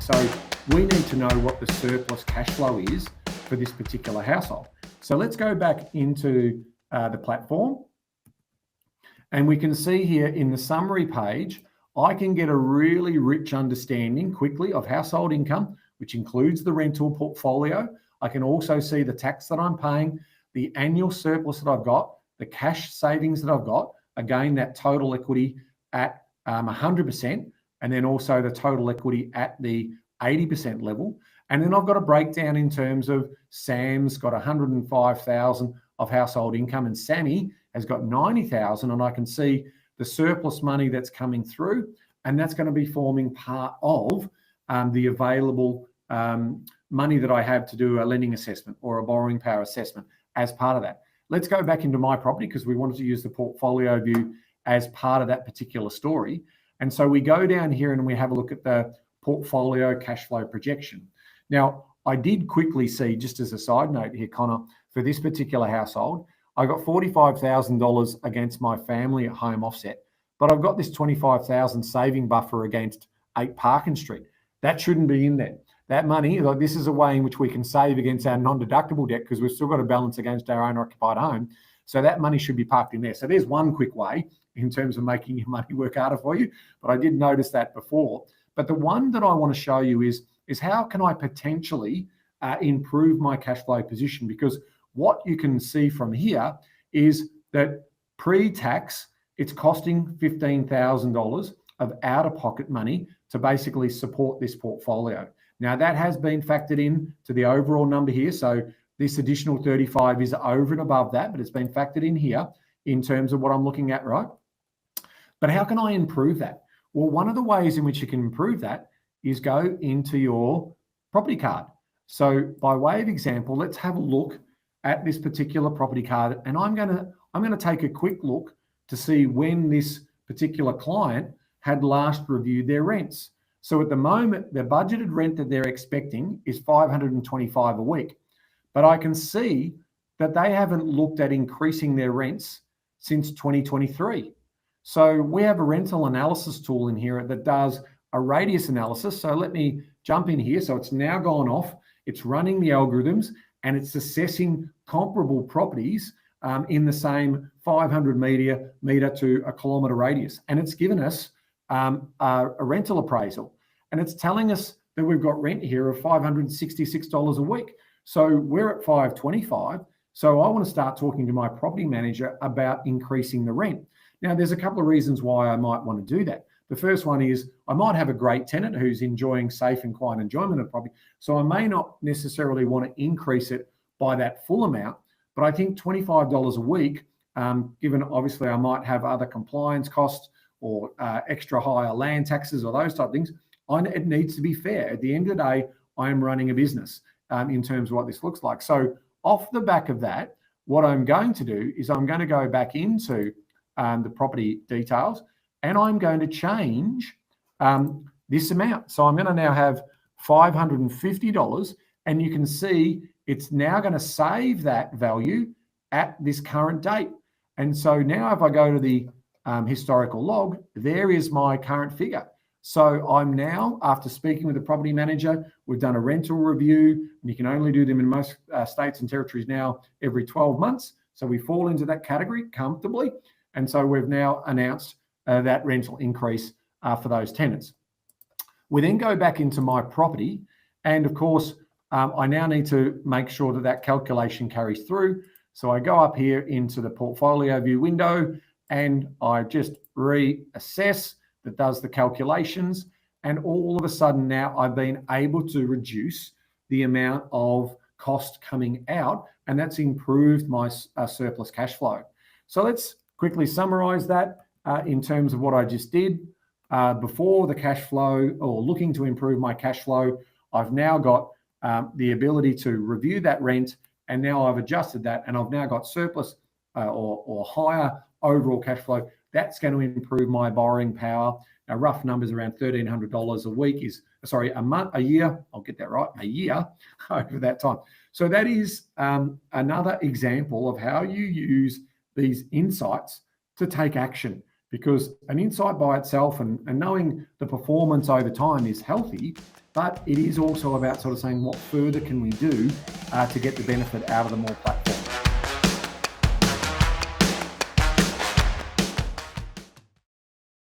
So we need to know what the surplus cash flow is for this particular household. So let's go back into the platform, and we can see here in the summary page, I can get a really rich understanding quickly of household income, which includes the rental portfolio. I can also see the tax that I'm paying, the annual surplus that I've got, the cash savings that I've got, again, that total equity at 100%, and then also the total equity at the 80% level. And then I've got a breakdown in terms of Sam's got 105,000 of household income and Sammy has got 90,000, and I can see the surplus money that's coming through, and that's going to be forming part of the available money that I have to do a lending assessment or a borrowing power assessment as part of that. Let's go back into my property because we wanted to use the portfolio view as part of that particular story. And so we go down here and we have a look at the portfolio cash flow projection. Now, I did quickly see, just as a side note here, Connor, for this particular household, I got $45,000 against my family at home offset, but I've got this $25,000 saving buffer against 8 Parkin Street. That shouldn't be in there. That money, like, this is a way in which we can save against our non-deductible debt because we've still got a balance against our owner-occupied home. So that money should be parked in there. So there's one quick way in terms of making your money work harder for you, but I did notice that before. But the one that I want to show you is how can I potentially improve my cash flow position? Because what you can see from here is that pre-tax, it's costing $15,000 of out-of-pocket money to basically support this portfolio. Now, that has been factored in to the overall number here. So this additional 35 is over and above that, but it's been factored in here in terms of what I'm looking at, right? But how can I improve that? Well, one of the ways in which you can improve that is go into your property card. So by way of example, let's have a look at this particular property card, and I'm going to take a quick look to see when this particular client had last reviewed their rents. So at the moment, the budgeted rent that they're expecting is $525 a week, but I can see that they haven't looked at increasing their rents since 2023. So we have a rental analysis tool in here that does a radius analysis. So let me jump in here. So it's now gone off. It's running the algorithms and it's assessing comparable properties in the same 500 meter to a kilometre radius. And it's given us a rental appraisal. And it's telling us that we've got rent here of $566 a week. So we're at $525. So I want to start talking to my property manager about increasing the rent. Now, there's a couple of reasons why I might want to do that. The first one is I might have a great tenant who's enjoying safe and quiet enjoyment of property. So I may not necessarily want to increase it by that full amount, but I think $25 a week, given obviously I might have other compliance costs or extra higher land taxes or those type of things, it needs to be fair. At the end of the day, I am running a business in terms of what this looks like. So off the back of that, what I'm going to do is I'm going to go back into the property details and I'm going to change this amount. So I'm going to now have $550, and you can see it's now going to save that value at this current date. And so now if I go to the historical log, there is my current figure. So I'm now, after speaking with the property manager, we've done a rental review, and you can only do them in most states and territories now every 12 months. So we fall into that category comfortably. And so we've now announced that rental increase for those tenants. We then go back into my property, and of course, I now need to make sure that that calculation carries through. So I go up here into the portfolio view window and I just reassess that does the calculations. And all of a sudden now I've been able to reduce the amount of cost coming out, and that's improved my surplus cash flow. So let's quickly summarize that in terms of what I just did. Before the cash flow, or looking to improve my cash flow, I've now got the ability to review that rent, and now I've adjusted that, and I've now got surplus or higher overall cash flow. That's going to improve my borrowing power. Now, rough numbers around $1,300 a week a year. I'll get that right, a year over that time. So that is another example of how you use these insights to take action. because an insight by itself and knowing the performance over time is healthy, but it is also about sort of saying what further can we do to get the benefit out of the more platforms